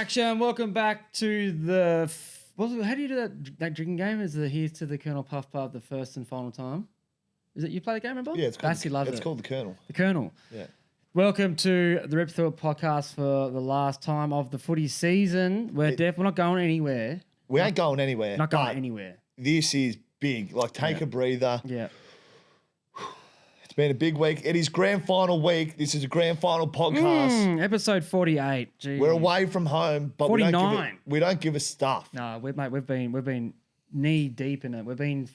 Action! Welcome back to the. How do you do that drinking game? Is the Here's to the Colonel Puff Puff the first and final time? Is it you play the game, remember? Yeah, it's called, Bassy loves it's it. called the Colonel. The Colonel. Yeah. Welcome to the Rip Through It podcast for the last time of the footy season. We're not going anywhere. We ain't going anywhere. Not going anywhere. This is big. Like, take a breather. Yeah. It's been a big week. It is grand final week. This is a grand final podcast. Episode 48. Jeez. We're away from home, but 49. we don't give a stuff. No, we've been knee deep in it. We've been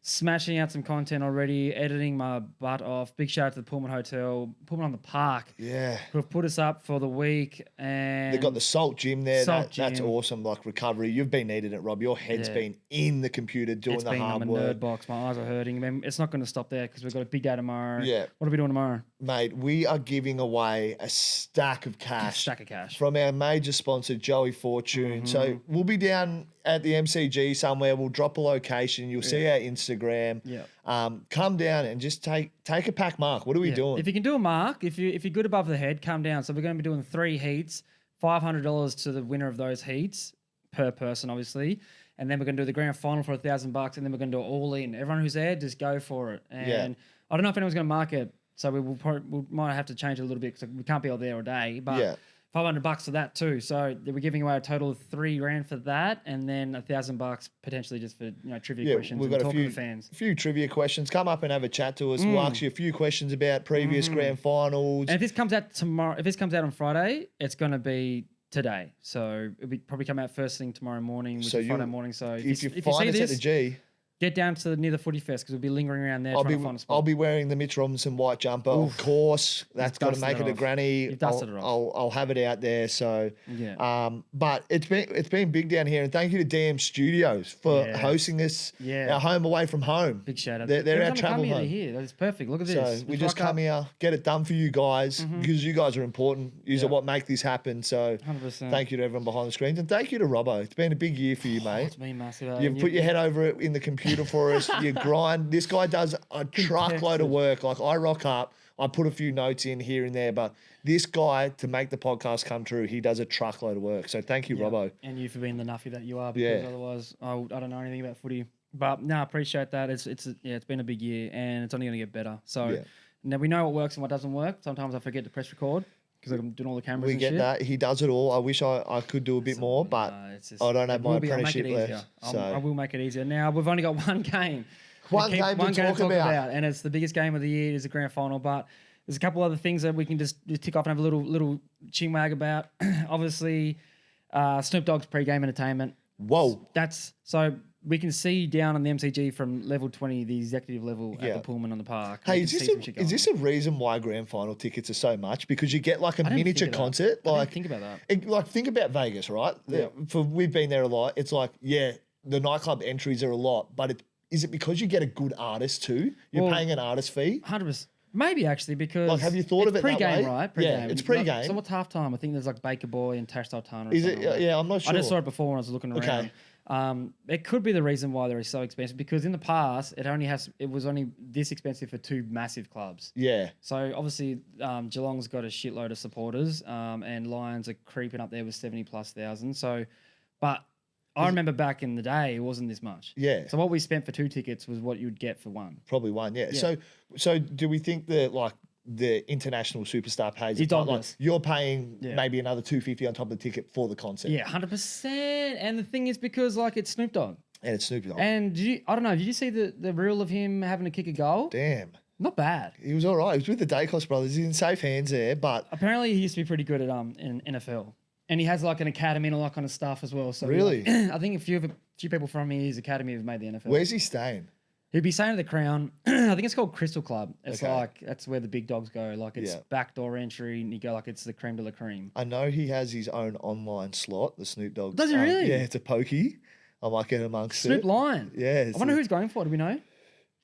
smashing out some content already, editing my butt off. Big shout out to the Pullman Hotel, Pullman on the Park. Yeah. Who have put us up for the week. And They've got the Salt Gym there. That's Gym. awesome. Like, recovery. You've been needing it, Rob. Your head's been in the computer doing the hard work. I'm a nerd box. My eyes are hurting. I mean, it's not going to stop there because we've got a big day tomorrow. Yeah. What are we doing tomorrow? Mate, we are giving away a stack of cash. From our major sponsor, Joey Fortune. So we'll be down at the MCG somewhere. We'll drop a location. You'll see our Instagram. Yeah. Come down and just take a pack mark. What are we doing? If you can do a mark, if you're good above the head, come down. So we're going to be doing 3 heats, $500 to the winner of those heats per person, obviously. And then we're going to do the grand final for $1,000, and then we're going to do it all in. Everyone who's there, just go for it. And I don't know if anyone's going to mark it, so we might have to change it a little bit because we can't be all there all day. But $500 for that too. So we're giving away a total of $3,000 for that, and then $1,000 potentially just for trivia questions. We've got a few trivia questions. Come up and have a chat to us. We'll ask you a few questions about previous grand finals. And if this comes out tomorrow, if this comes out on Friday, it's going to be today. So it'll probably come out first thing tomorrow morning, which is Friday morning. So if you find us at the G, get down to near the footy fest because we'll be lingering around there trying to find a spot. I'll be wearing the Mitch Robinson white jumper, of course. That's got to make it a granny. You've dusted it off. I'll have it out there. So, but it's been big down here, and thank you to DM Studios for hosting us. Our home away from home. Big shout out. They're our travel home. Here. That's perfect. Look at this. So we just come here, get it done for you guys because you guys are important. You are what make this happen. So 100%. Thank you to everyone behind the screens, and thank you to Robbo. It's been a big year for you, mate. It's been massive. You've put your head over it in the computer for us. You grind. This guy does a truckload of work. Like, I rock up, I put a few notes in here and there, but this guy, to make the podcast come true, he does a truckload of work. So thank you, Robbo. And you for being the nuffy that you are, because otherwise I don't know anything about footy. But no, I appreciate that. It's been a big year, and it's only going to get better. So now we know what works and what doesn't work. Sometimes I forget to press record because I'm doing all the cameras. We get that. He does it all. I wish I could do a bit more, but I don't have my apprenticeship left. I will make it easier. Now we've only got one game. One game to talk about, and it's the biggest game of the year. It is the grand final, but there's a couple other things that we can just tick off and have a little chinwag about. Obviously, Snoop Dogg's pre-game entertainment. Whoa, that's so we can see down on the MCG from level 20, the executive level at the Pullman on the Park. Hey, is this a reason why grand final tickets are so much? Because you get like a miniature concert. Like, think about that. Think about Vegas, right? Yeah. We've been there a lot. It's like, the nightclub entries are a lot, but is it because you get a good artist too? You're paying an artist fee? 100%. Maybe actually, because have you thought of it pre-game, that way? Right? Pre-game. Yeah, it's pre-game. So what's halftime? I think there's like Baker Boy and Tash Sultana. Is it? I'm not sure. I just saw it before when I was looking around. Okay. It could be the reason why they're so expensive, because in the past it was only this expensive for 2 massive clubs. Yeah. So obviously Geelong's got a shitload of supporters, and Lions are creeping up there with 70,000+. So, but I remember back in the day, it wasn't this much. Yeah. So what we spent for 2 tickets was what you'd get for 1. Probably 1, yeah. So do we think that the international superstar pays? You're paying maybe another $250 on top of the ticket for the concert. Yeah, 100%. And the thing is, because it's Snoop Dogg. And it's Snoop Dogg. And I don't know, did you see the reel of him having to kick a goal? Damn. Not bad. He was all right. He was with the Dacos brothers. He's in safe hands there, but apparently he used to be pretty good at in NFL. And he has like an academy and all that kind of stuff as well. So really, I think a few people from his academy have made the NFL. Where's he staying? He'd be staying at the Crown. I think it's called Crystal Club. It's that's where the big dogs go. Like, it's backdoor entry, and you go it's the creme de la creme. I know he has his own online slot, the Snoop Dogg. Does he really? Yeah, it's a pokey. I might get amongst Snoop Lion. Yeah. I wonder who's going for it. Do we know?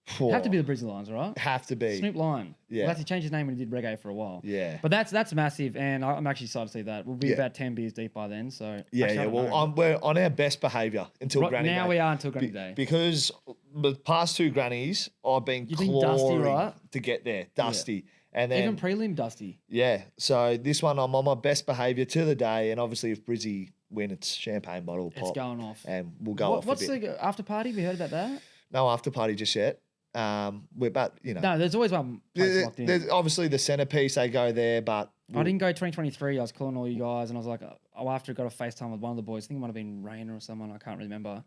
Have to be the Brisbane Lions, right? Have to be. Snoop Lion. Yeah. Well, he changed his name when he did reggae for a while. Yeah. But that's massive, and I'm actually excited to see that. We'll be about 10 beers deep by then. So Well, we're on our best behaviour until Granny Day. Now we are until Granny Day. Because the past 2 grannies, I've been clawing to get there. Dusty. And then Even prelim Dusty. yeah, so this one I'm on my best behaviour to the day, and obviously if Brizzy win, it's champagne bottle pop. It's going off. And we'll go off What's a bit. the after party? Have you heard about that? No after party just yet. We're about, No, there's always one place locked in. There's obviously the centrepiece, they go there, but I didn't go 2023. I was calling all you guys, and I was like, after I got a FaceTime with one of the boys, I think it might have been Rainer or someone, I can't remember.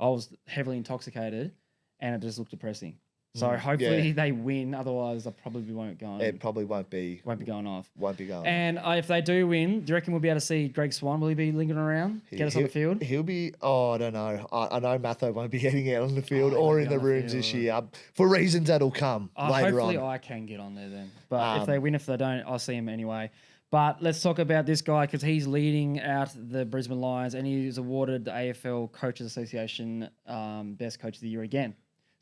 I was heavily intoxicated, and it just looked depressing. So hopefully they win. Otherwise, I probably won't go. It probably won't be going off. Won't be going. And if they do win, do you reckon we'll be able to see Greg Swan? Will he be lingering around? Get us on the field? He'll be. Oh, I don't know. I know Matho won't be getting out on the field or in the rooms this year for reasons that'll come later hopefully on. I can get on there then. But if they win, if they don't, I'll see him anyway. But let's talk about this guy because he's leading out the Brisbane Lions and he was awarded the AFL Coaches Association Best Coach of the Year again.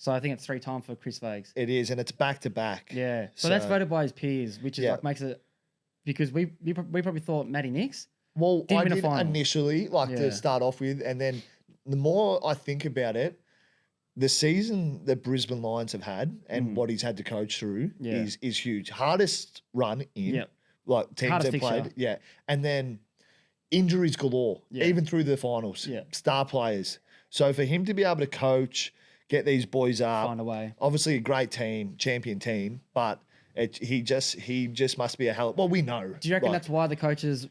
So I think it's 3 times for Chris Fags. It is, and it's back to back. Yeah. So that's voted by his peers, which is like makes it because we probably thought Matty Nix. Well, I win a did final. initially to start off with, and then the more I think about it, the season that Brisbane Lions have had and what he's had to coach through is huge. Hardest run in, like teams Hardest have played, fixture. and then injuries galore, even through the finals. Star players. So for him to be able to coach, get these boys up, Find a way. obviously a great team, champion team, but he just must be a hell. Well, we know. Do you reckon that's why the coaches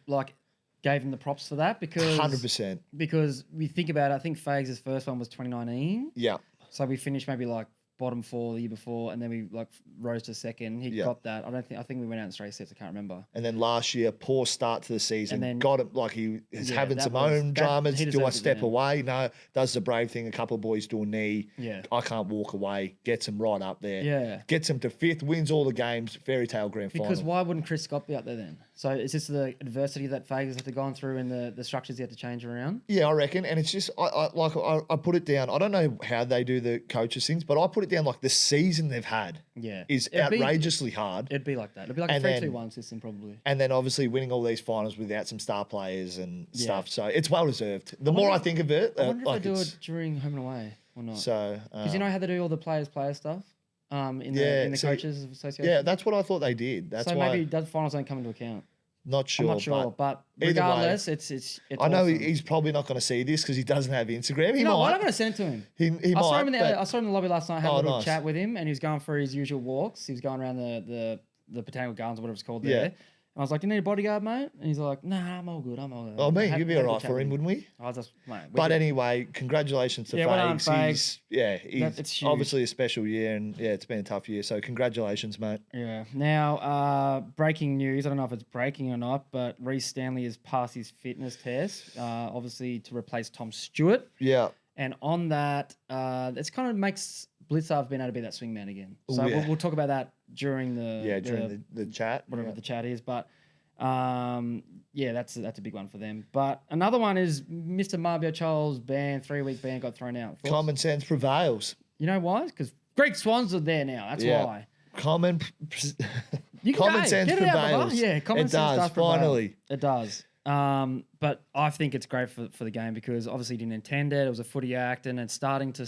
gave him the props for that? Because 100%. Because we think about it, I think Fags' first one was 2019. Yeah. So we finished maybe bottom 4 the year before, and then we rose to second. He got that. I think we went out in straight sets. I can't remember. And then last year, poor start to the season. And then- got it he is having some own dramas. he Do I deserved it step then. away? No. Does the brave thing. A couple of boys do a knee. Yeah. I can't walk away. Gets him right up there. Yeah. Gets him to 5th. Wins all the games. Fairy tale grand final. Because why wouldn't Chris Scott be up there then? So is this the adversity that Fags had to go through and the structures he had to change around? Yeah, I reckon. And it's just I put it down. I don't know how they do the coaches things, but I put it down like the season they've had is outrageously hard. It'd be like that. It'd be like And a then- 3-2-1 system probably. And then obviously winning all these finals without some star players and stuff. So it's well deserved. The more I think of it, I wonder if they do it during home and away or not. So Because you know how they do all the player stuff in the coaches association. yeah, that's what I thought they did. That's so why maybe the finals don't come into account. not sure. I'm not sure, but either regardless, way, it's I know awesome. he's probably not going to see this because he doesn't have Instagram. He No, might. I'm going to send it to him. He I saw might. him in the lobby last night. Had a little nice. chat with him, and he was going for his usual walks. He was going around the Botanical Gardens or whatever it's called there. Yeah. And I was like, "Do you need a bodyguard, mate?" And he's like, "Nah, I'm all good. I'm all good." Oh, mate, Had- you'd be had a all good right chat for with him, wouldn't we? I was just, mate. But anyway, congratulations to Yeah, well done, Fags. Fags. He's It's huge. obviously a special year, and it's been a tough year. So congratulations, mate. Yeah. Now, breaking news. I don't know if it's breaking or not, but Rhys Stanley has passed his fitness test, obviously to replace Tom Stewart. Yeah. And on that, it's kind of makes Blicavs being able to be that swingman again. So yeah. we'll talk about that during During the chat. whatever the chat is. But that's a big one for them. But another one is Mr. Mabior Chol's 3-week ban got thrown out. Thoughts? Common sense prevails. You know why? Because Greg Swans are there now. That's why. Common You can common go. sense Get it out, prevails. brother. Yeah, common it sense does prevail. finally. It does. But I think it's great for the game because obviously he didn't intend it. It was a footy act, and it's starting to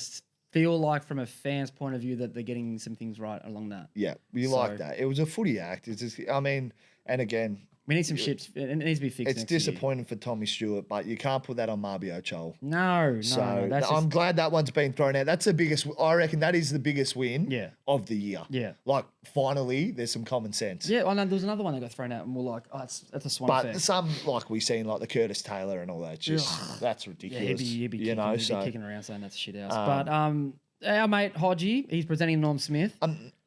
feel like from a fan's point of view that they're getting some things right along that. Yeah, we like that. It was a footy act. It's just, and again, We need some shit. It needs to be fixed. it's next year. disappointing for Tommy Stewart, but you can't put that on Mabior Chol. No. So That's I'm just, glad that one's been thrown out. That's the biggest. I reckon that is the biggest win of the year. Yeah. Like finally, there's some common sense. Yeah. Oh no, there was another one that got thrown out, and we're like, oh, that's a swan But effect. some like we seen like the Curtis Taylor and all that. Just that's Yeah, ridiculous. he'd be you know, so kicking around saying that's shit house. But our mate Hodge, he's presenting Norm Smith.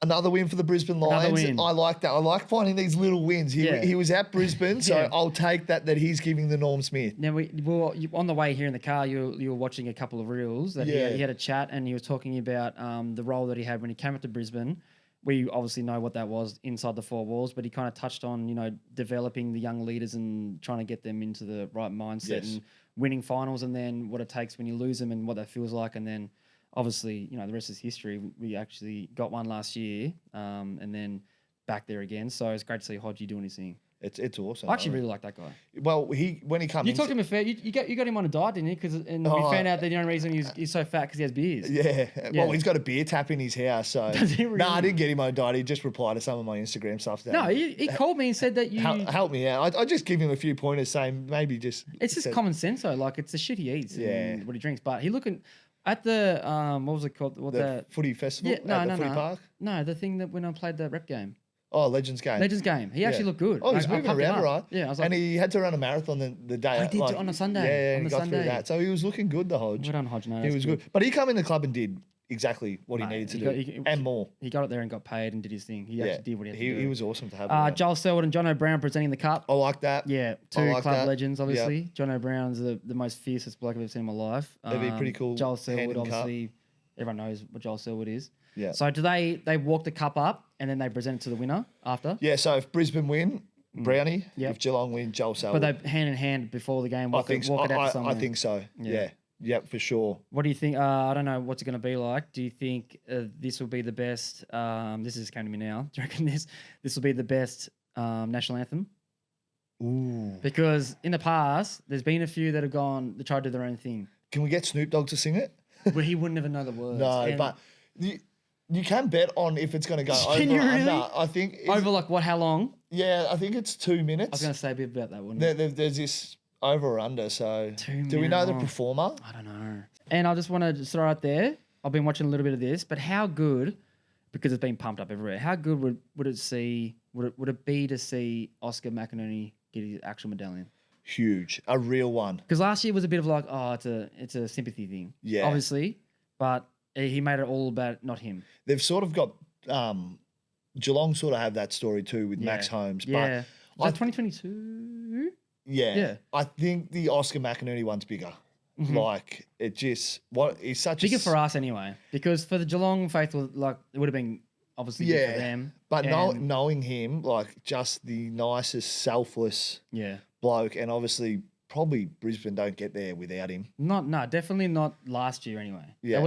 another win for the Brisbane Lions. win. I like that. I like finding these little wins. He was at Brisbane, so Yeah. I'll take that he's giving the Norm Smith. Now on the way here in the car, you were watching a couple of reels that he had a chat, and he was talking about the role that he had when he came up to Brisbane. We obviously know what that was inside the 4 walls, but he kind of touched on developing the young leaders and trying to get them into the right mindset and winning finals, and then what it takes when you lose them and what that feels like, and then obviously the rest is history. We actually got one last year, and then back there again. So it's great to see Hodgie doing his thing. It's awesome. I actually really like that guy. Well, when he comes, You talked to him a fair. You got him on a diet, didn't you? Because we found out that the only reason he's so fat because he has beers. Yeah. Well, he's got a beer tap in his house. So Does he really? No, I didn't get him on a diet. He just replied to some of my Instagram stuff. No, he called me and said that you help me out. I just give him a few pointers, saying maybe just. It's just common sense though. Like it's the shit he eats and what he drinks. But he looking at the what was it called? The footy festival. Yeah, at the footy park. No, the thing that when I played the rep game. Oh, Legends game. Legends game. He actually looked good. Oh, he's moving around, right? Yeah, I was like, and he had to run a marathon the day. I did on a Sunday. Yeah, on he got through that. So he was looking good, the Hodge. Well done, Hodge. No, he was good. But he came in the club and did exactly what he needed to do and more. He got up there and got paid and did his thing. He actually did what he had to do. He was awesome to have. Joel Selwood and John O'Brien presenting the cup. I like that. Yeah, two club legends, obviously. Yep. John O'Brien's the most fiercest bloke I've ever seen in my life. That'd be pretty cool. Joel Selwood, obviously, everyone knows what Joel Selwood is. Yeah. So do they walk the cup up and then they present it to the winner after? Yeah. So if Brisbane win, Brownie. Yep. If Geelong win, Joel Selwood. But they hand in hand before the game. Walk it out to someone. I think so. Yeah. Yep, for sure. What do you think? I don't know what's it going to be like. Do you think this will be the best? This just came to me now. Do you reckon this will be the best national anthem? Ooh. Because in the past, there's been a few that have gone, they tried to do their own thing. Can we get Snoop Dogg to sing it? Well, he wouldn't even know the words. No, but you can bet on if it's going to go over. Can you really? Under. I think over like what? How long? Yeah, I think it's 2 minutes. I was going to say a bit about that, wouldn't it? There's this over or under. So 2 minutes. Do we know the performer? I don't know. And I just want to throw out there. I've been watching a little bit of this, but how good? Because it's been pumped up everywhere. How good would it be to see Oscar McInerney get his actual medallion? Huge, a real one. Because last year was a bit of like, it's a sympathy thing. Yeah, obviously, but he made it all about not him. They've sort of got Geelong sort of have that story too with Max Holmes. Yeah, but 2022. Yeah, I think the Oscar McInerney one's bigger. Mm-hmm. Like it just it's such bigger for us anyway. Because for the Geelong faithful, like it would have been obviously good for them. But knowing him, like just the nicest, selfless bloke, and obviously probably Brisbane don't get there without him. Definitely not last year anyway. Yeah. They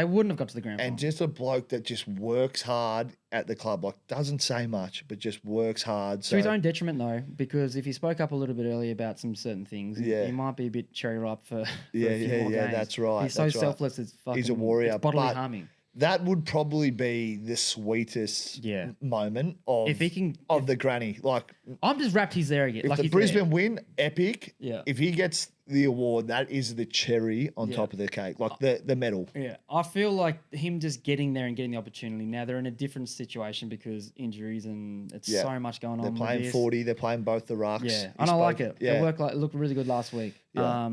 wouldn't have got to the grand final. And just a bloke that just works hard at the club, like doesn't say much, but just works hard. To his own detriment though, because if he spoke up a little bit earlier about some certain things, he might be a bit cherry ripe for a few more games. That's right. He's so selfless, it's fucking, he's a warrior. It's bodily harming. That would probably be the sweetest moment of the granny. Like I'm just wrapped he's there again. If like the Brisbane win, epic. Yeah. If he gets the award, that is the cherry on top of the cake, like the medal. Yeah. I feel like him just getting there and getting the opportunity. Now they're in a different situation because injuries and it's so much going on. They're playing 40. They're playing both the rucks. Yeah. And I like it. Yeah. It looked really good last week. Yeah.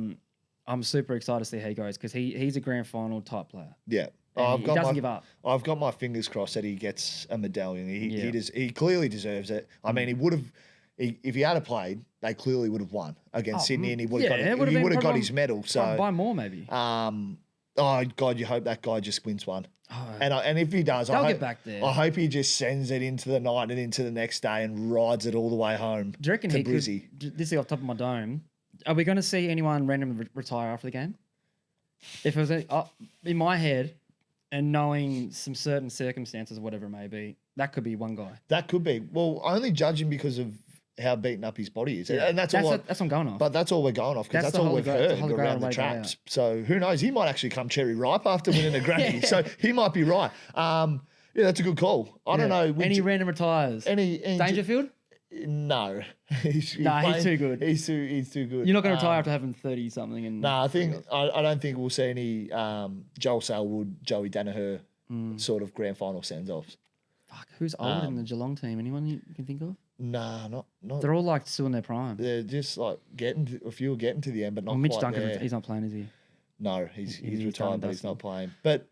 I'm super excited to see how he goes because he's a grand final type player. Yeah. He doesn't give up. I've got my fingers crossed that he gets a medallion. He clearly deserves it. I mean, he would have, if he had played, they clearly would have won against Sydney, and he would have got his medal. So by more maybe. Oh God, you hope that guy just wins one. Oh, and if he does, they'll get back there. I hope he just sends it into the night and into the next day and rides it all the way home. Do you reckon he could? This is off the top of my dome. Are we going to see anyone randomly retire after the game? If it was in my head. And knowing some certain circumstances, whatever it may be, that could be one guy. That could be. Well, only judging because of how beaten up his body is. Yeah. And that's what I'm going off. But that's all we're going off because that's all we've heard around the traps. So who knows? He might actually come cherry ripe after winning a granny. So he might be right. Yeah, that's a good call. I don't know. Any random retires? Any Dangerfield? No. He's too good. He's too good. You're not going to retire after having 30 something. No, I don't think we'll see any Joel Selwood, Joey Danaher sort of grand final sends-offs. Fuck, who's older in the Geelong team? Anyone you can think of? Nah, not. They're all like still in their prime. They're just like a few are getting to the end, but not Mitch quite Duncan, there. he's not playing, is he? No, he's retired, but he's not playing. But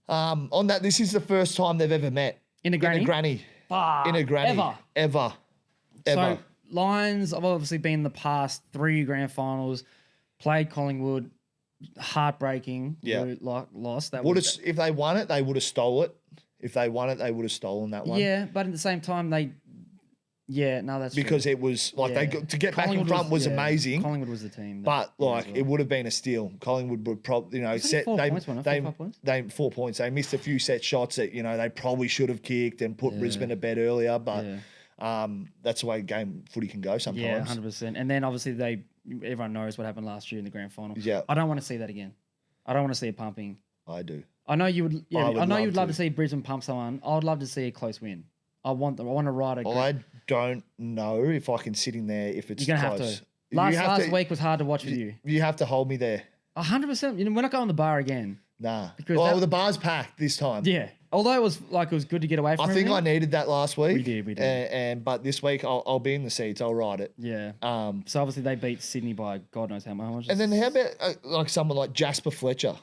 on that, this is the first time they've ever met in a granny. In a granny. Ever. So Lions have obviously been the past 3 grand finals, played Collingwood, heartbreaking. Lost. If they won it, they would have stole it. If they won it, they would have stolen that one. Yeah, but at the same time, that's because true. It was like to get back in front was amazing. Collingwood was the team, but it would have been a steal. Collingwood would probably set 4 points. 4 points. They missed a few set shots that they probably should have kicked and put Brisbane to bed earlier, but. That's the way game footy can go sometimes. Yeah, 100%. And then obviously everyone knows what happened last year in the grand final. Yeah. I don't want to see that again. I don't want to see it pumping. I do. I know you would. Yeah, I I know would you would love to. to see Brisbane pump someone. I would love to see a close win. I want to ride a. I don't know if I can sit in there if it's You're gonna close. have to. Last week was hard to watch with you. You have to hold me there. 100%. We're not going to the bar again. Nah. Because the bar's packed this time. Yeah. Although it was good to get away from. I think I needed that last week. We did. But this week I'll be in the seats. I'll ride it. Yeah. So obviously they beat Sydney by God knows how much. And then how about like someone like Jasper Fletcher?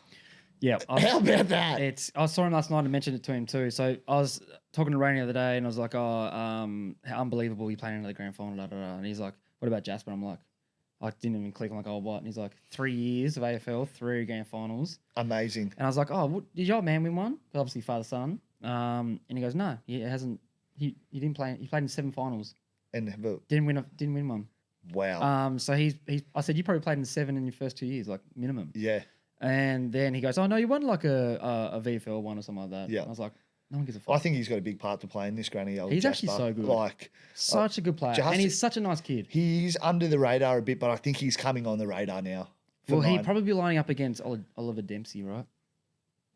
Yeah. How about that? I saw him last night and mentioned it to him too. So I was talking to Rainey the other day and I was like, how unbelievable he played into the grand final. And he's like, what about Jasper? I'm like, I didn't even click. I'm like, oh, what? And he's like, 3 years of AFL, 3 grand finals. Amazing. And I was like, oh, did your man win one? Obviously, father son. And he goes, no, he hasn't. He didn't play. He played in 7 finals. And didn't win one. Wow. So he's. I said, you probably played in 7 in your first 2 years, like minimum. Yeah. And then he goes, oh no, you won like a VFL one or something like that. Yeah. I was like, no one gives a fuck. I think he's got a big part to play in this granny. He's Jasper. actually so good. Like such a good player, and he's such a nice kid. He's under the radar a bit, but I think he's coming on the radar now. Well, he'd probably be lining up against Oliver Dempsey, right?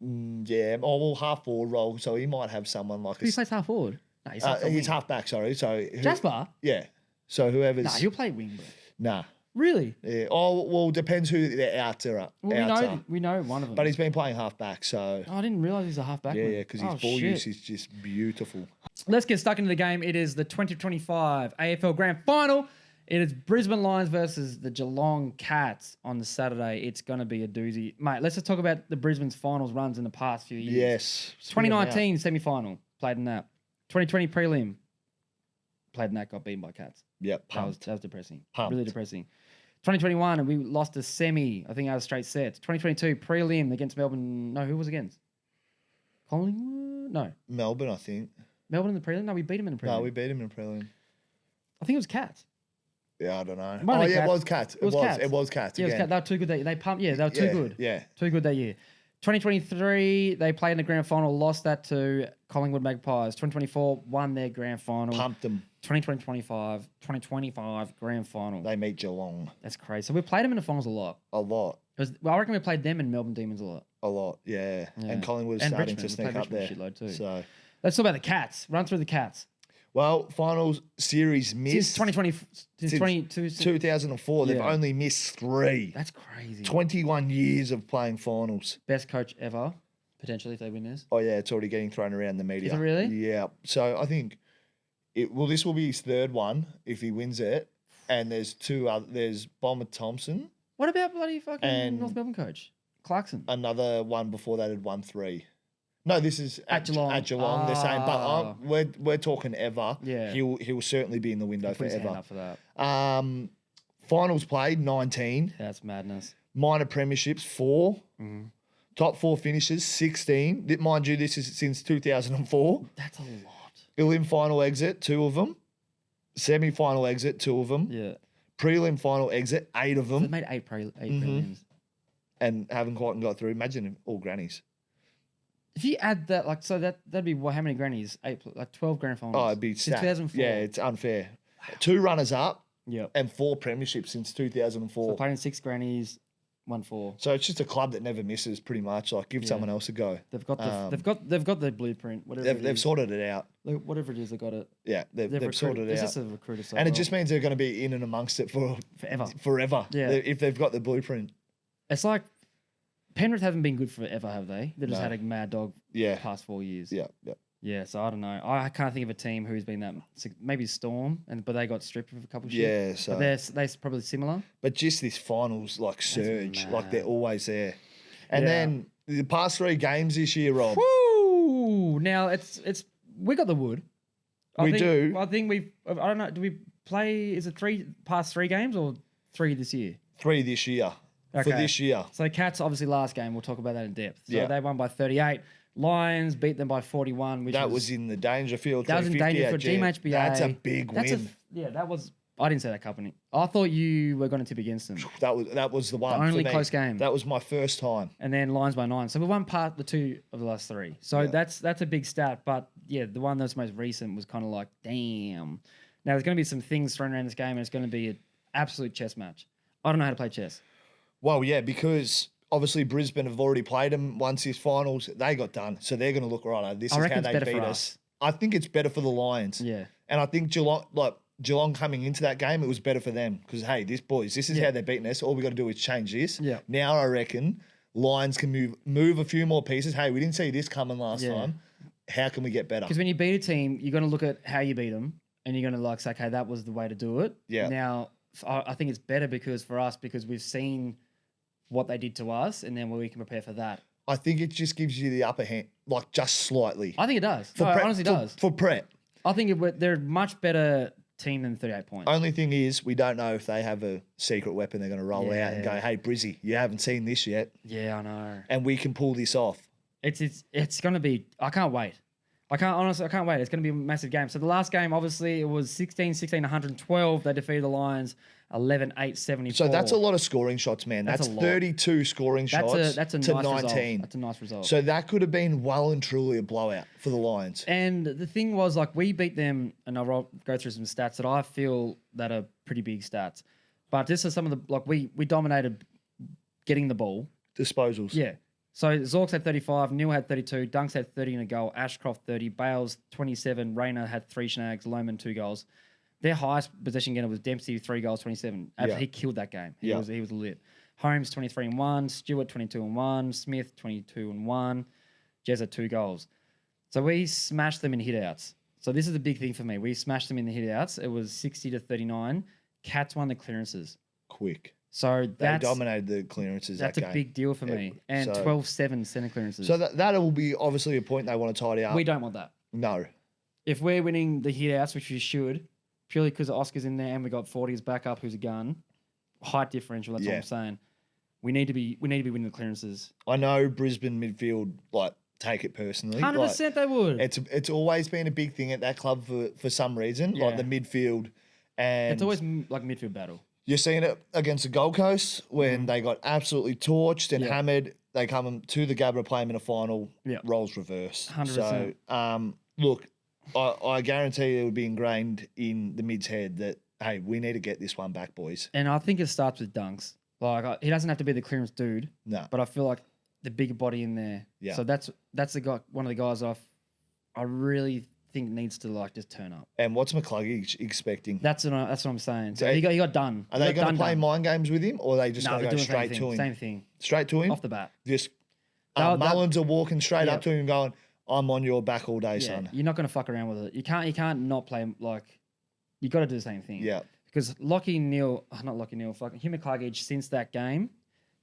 Yeah. Oh, well, half forward role, so he might have someone like. He plays half forward. No, he's half back. Sorry. So Jasper. Yeah. So whoever's. Nah, he'll play wing, bro. Nah. Really? Yeah. Oh, well, depends who their outs are. Well, we know one of them. But he's been playing half back, so. Oh, I didn't realise he's a half back. Yeah, because his ball use is just beautiful. Let's get stuck into the game. It is the 2025 AFL Grand Final. It is Brisbane Lions versus the Geelong Cats on the Saturday. It's going to be a doozy. Mate, let's just talk about the Brisbane's finals runs in the past few years. Yes. 2019 semi-final, played in that. 2020 prelim, played in that, got beaten by Cats. Yep. That was depressing. Pumped. Really depressing. 2021, and we lost a semi, I think out of straight sets. 2022 prelim against Melbourne. No, who was against? Collingwood? No. Melbourne, I think. Melbourne in the prelim? No, we beat him in the prelim. No, we beat him in the prelim. I think it was Cats. Yeah, I don't know. It was Cats. It was Cats. It was Cats. Yeah, it was Cats. They were too good. They pumped. Yeah, they were too good. Yeah. Too good that year. 2023, they played in the grand final, lost that to Collingwood Magpies. 2024, won their grand final. Pumped them. 2025 grand final. They meet Geelong. That's crazy. So we played them in the finals a lot. A lot. I reckon we played them and Melbourne Demons a lot. A lot, yeah. And Collingwood is starting to sneak up there. Too. So let's talk about the Cats. Run through the Cats. Well, finals series missed. Since 2004, they've only missed 3. That's crazy. 21 years of playing finals. Best coach ever, potentially, if they win this. Oh, yeah, it's already getting thrown around the media. Is it really? Yeah. So I think this will be his 3rd one if he wins it. And there's 2 other. There's Bomber Thompson. What about bloody fucking North Melbourne coach? Clarkson. Another one before that had won 3. No, this is at Geelong. At Geelong, they're saying, but we're talking ever. Yeah, he'll certainly be in the window forever. His hand up for that. Finals played 19. That's madness. Minor premierships 4. Mm-hmm. Top 4 finishes 16. Mind you, this is since 2004. That's a lot. Prelim final exit 2 of them. Semi-final exit 2 of them. Yeah. Prelim final exit 8 of them. So they made 8 prelims. And haven't quite got through. Imagine all grannies. If you add that, that'd be how many grannies? 12 grand finals. Oh, it'd be stacked. 2004. Yeah, it's unfair. Wow. 2 runners up. Yep. And 4 premierships since 2004. So played in 6 grannies, won 4. So it's just a club that never misses, pretty much. Like give someone else a go. They've got the blueprint. Whatever they've sorted it out. Whatever it is, they got it. Yeah, they've sorted it out. It's just a recruiter. And it just means they're going to be in and amongst it forever. Yeah. If they've got the blueprint. It's like Penrith haven't been good forever, have they? They've just had a mad dog the past 4 years. Yeah. Yeah, so I don't know. I can't think of a team who's been that. Maybe Storm, but they got stripped of a couple of shit. Yeah, so but they're probably similar. But just this finals surge, like they're always there. And then the past 3 games this year, Rob. Woo! Now it's we got the wood. I think I don't know. Do we play? Is it past 3 games or 3 this year? 3 this year. Okay. For this year. So Cats, obviously, last game. We'll talk about that in depth. So they won by 38. Lions beat them by 41. That was in the Dangerfield. That was in Dangerfield. GMHBA. That's a big win. That was. I didn't say that company. I thought you were going to tip against them. That was the one. The only close game. That was my first time. And then Lions by 9. So we won the 2 of the last 3. So that's a big stat. But the one that's most recent was kind of like, damn. Now there's going to be some things thrown around this game, and it's going to be an absolute chess match. I don't know how to play chess. Well, yeah, because obviously Brisbane have already played them once this finals. They got done, so they're going to look right. This is how they beat us. I think it's better for the Lions. Yeah, and I think Geelong coming into that game, it was better for them because hey, this is how they're beating us. All we got to do is change this. Yeah. Now I reckon Lions can move a few more pieces. Hey, we didn't see this coming last time. How can we get better? Because when you beat a team, you're going to look at how you beat them, and you're going to say, okay, that was the way to do it. Yeah. Now I think it's better because we've seen what they did to us, and then we can prepare for that. I think it just gives you the upper hand, like just slightly. I think it does. It honestly does. For prep. I think they're a much better team than 38 points. Only thing is, we don't know if they have a secret weapon they're going to roll out and go, hey, Brizzy, you haven't seen this yet. Yeah, I know. And we can pull this off. It's going to be, I can't wait. I can't wait. It's going to be a massive game. So the last game, obviously, it was 16-16, 112. They defeated the Lions 11-8, 74. So that's a lot of scoring shots, man. That's 32 scoring shots that's a to nice 19. Result. That's a nice result. So that could have been well and truly a blowout for the Lions. And the thing was, like, we beat them, and I'll go through some stats that I feel that are pretty big stats. But this is some of the, like, we dominated getting the ball. Disposals. Yeah. So Zorks had 35, Neil had 32, Dunks had 30 in a goal, Ashcroft 30, Bales 27, Rayner had 3 snags, Lohman 2 goals. Their highest possession getter was Dempsey, 3 goals, 27. He killed that game. He was lit. Holmes 23-1, Stewart 22-1, Smith 22-1, Jezza 2 goals. So we smashed them in hitouts. So this is a big thing for me. We smashed them in the hitouts. It was 60-39. Cats won the clearances. Quick. So they dominated the clearances. That's a big deal for me. And 12-7 centre clearances. So that will be obviously a point they want to tidy up. We don't want that. No. If we're winning the hitouts, which we should, purely because Oscar's in there and we got 40's back up, who's a gun, height differential. That's what I'm saying. We need to be winning the clearances. I know Brisbane midfield take it personally. 100% they would. It's always been a big thing at that club for some reason, like the midfield, and it's always like midfield battle. You're seeing it against the Gold Coast when they got absolutely torched and hammered. They come to the Gabba, play them in a final. Roles reverse. 100%. So look, I guarantee it would be ingrained in the mid's head that hey, we need to get this one back, boys. And I think it starts with Dunks. Like he doesn't have to be the clearance dude. No. But I feel like the bigger body in there. Yeah. So that's the guy, one of the guys I really think needs to just turn up. And what's McCluggage expecting? That's what I'm saying. So he got done. Are they going to play mind games with him, or are they just going to go straight to him? Same thing. Straight to him off the bat. Just Mullins are walking straight up to him, going, "I'm on your back all day, son." You're not going to fuck around with it. You can't not play like. You got to do the same thing. Yeah. Because Hugh McCluggage, since that game,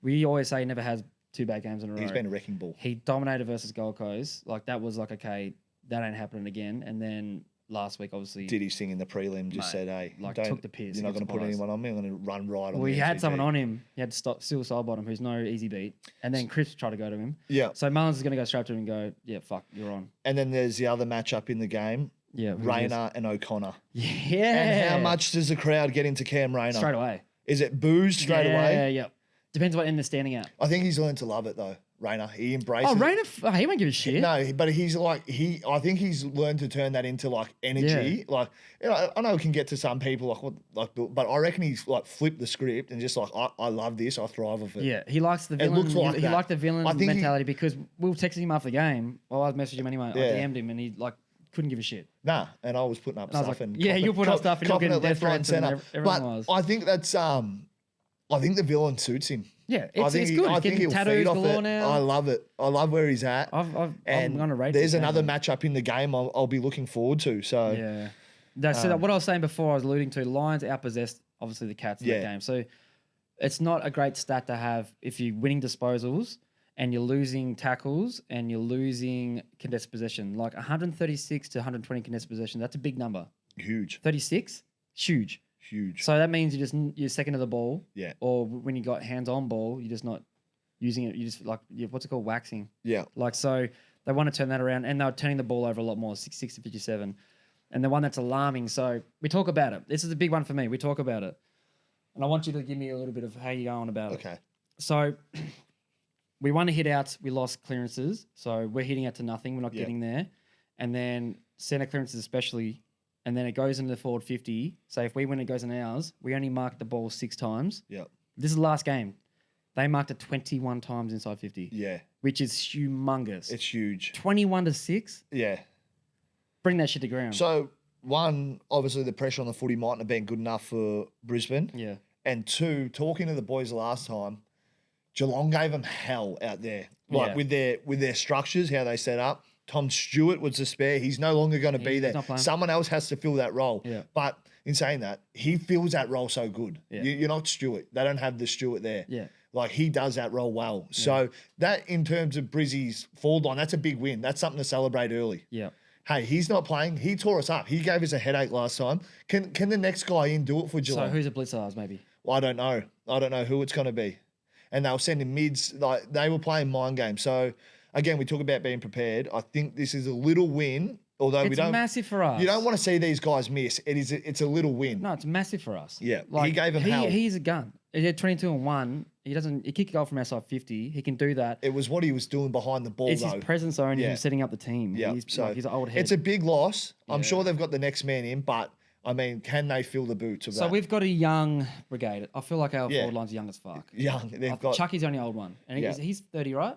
we always say he never has 2 bad games in a row. He's been a wrecking ball. He dominated versus Gold Coast. Like, that was like, okay, that ain't happening again. And then last week, obviously... Did his thing in the prelim, just said, hey, took the piss. You're not going to put anyone on me. I'm going to run right on Well, he had someone on him. He had to stop Suicide Bottom, who's no easy beat. And then Chris tried to go to him. Yeah. So Mullins is going to go straight to him and go, yeah, fuck, you're on. And then there's the other matchup in the game. Yeah. Rayner and O'Connor. Yeah. And how much does the crowd get into Cam Rayner? Straight away. Is it booze straight away? Yeah. Depends what end they're standing at. I think he's learned to love it though, Rayner. He embraces it. Rayner, he won't give a shit. No, but he's I think he's learned to turn that into energy. Yeah. I know it can get to some people but I reckon he's flipped the script and just I love this, I thrive off it. Yeah, he likes the villain. He liked the villain mentality because we were texting him after the game. Well, I messaged him anyway. Yeah. I DM'd him and he couldn't give a shit. Nah, and I was putting up stuff you put up stuff and you're getting death threats and everyone was. I think that's I think the villain suits him. Yeah, it's good. I think he'll feed off it. Now. I love it. I love where he's at. I'm going to rate. There's another matchup in the game I'll be looking forward to. So yeah, so what I was saying before, I was alluding to, Lions outpossessed obviously the Cats in that game. So it's not a great stat to have if you're winning disposals and you're losing tackles and you're losing contested possession. Like 136 to 120 contested possession. That's a big number. Huge. 36, huge. So that means you're second to the ball. Yeah. Or when you got hands on ball, you're just not using it. You just what's it called, waxing. Yeah. So they want to turn that around, and they're turning the ball over a lot more, 66 to 57, and the one that's alarming. So we talk about it. This is a big one for me. We talk about it, and I want you to give me a little bit of how you're going about it. Okay. So we won the hit outs. We lost clearances. So we're hitting out to nothing. We're not getting there. and then centre clearances especially, and then it goes into the forward 50. So if we win, it goes in ours. We only marked the ball 6 times. Yep. This is the last game. They marked it 21 times inside 50. Yeah. Which is humongous. It's huge. 21-6. Yeah. Bring that shit to ground. So, one, obviously the pressure on the footy mightn't have been good enough for Brisbane. Yeah. And 2, talking to the boys last time, Geelong gave them hell out there. Like with their structures, how they set up. Tom Stewart was the spare. He's no longer going to be there. Someone else has to fill that role. Yeah. But in saying that, he fills that role so good. Yeah. You're not Stewart. They don't have the Stewart there. Yeah. Like, he does that role well. Yeah. So that, in terms of Brizzy's forward line, that's a big win. That's something to celebrate early. Yeah. Hey, he's not playing. He tore us up. He gave us a headache last time. Can the next guy in do it for Geelong? So who's a blitzers maybe? Well, I don't know. I don't know who it's going to be. And they were sending mids. Like, they were playing mind games. So, again, we talk about being prepared. I think this is a little win, although it's massive for us. You don't want to see these guys miss. It's a little win. No, it's massive for us. Yeah, like, he gave them hell. He's a gun. He had 22-1. He kicked a goal from outside 50. He can do that. It was what he was doing behind the ball, it's his presence only. Him setting up the team. Yeah, he's an old head. It's a big loss. I'm sure they've got the next man in, but I mean, can they fill the boots of that? So we've got a young brigade. I feel like our forward line's young as fuck. Young. They've got Chucky's the only old one, and he's 30, right?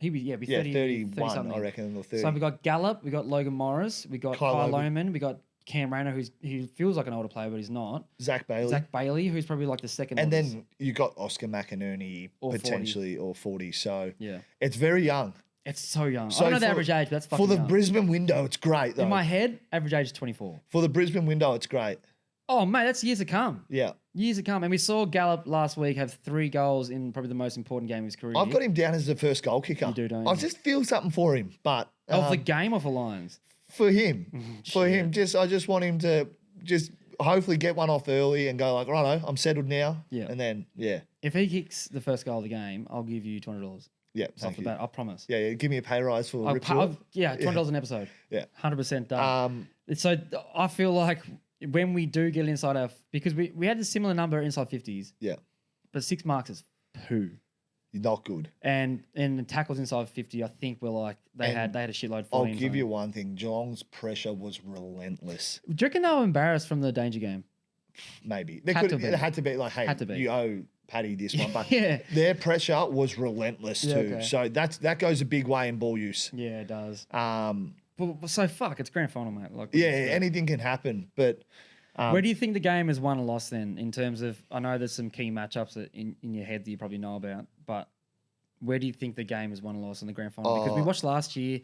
He'd be 30, 31, 30 I reckon, or 30. So we got Gallup, we got Logan Morris, we got Kyle Lohman, we got Cam Rayner, who feels like an older player, but he's not. Zach Bailey, who's probably like the second. And then you got Oscar McInerney potentially 40. or 40. So yeah, it's very young. It's so young. So I don't know the average age, but that's fucking for the young. Brisbane window, it's great though. In my head, average age is 24. For the Brisbane window, it's great. Oh mate, that's years to come. Yeah. Years to come. And we saw Gallup last week have 3 goals in probably the most important game of his career. I've got him down as the first goal kicker. You do, don't you? I just feel something for him, but of the game or for Lions? For him. For him. I just want him to just hopefully get one off early and go like, righto, I'm settled now. Yeah. And then If he kicks the first goal of the game, I'll give you $200. Yeah. Off the bat, I promise. Yeah, give me a pay rise for $20 an episode. Yeah. 100% done. So I feel like when we do get inside our, because we had a similar number inside 50s. Yeah. But 6 marks is poo. You're not good. And the tackles inside 50, I think were like they had a shitload. I'll give you one thing. Geelong's pressure was relentless. Do you reckon they were embarrassed from the danger game? Maybe. It had to be like, hey, you owe Paddy this one. But their pressure was relentless too. Okay. So that goes a big way in ball use. Yeah, it does. But so fuck, it's grand final, mate. Like, anything can happen. But where do you think the game is won or lost then? In terms of, I know there's some key matchups that in your head that you probably know about, but where do you think the game is won or lost in the grand final? Because we watched last year,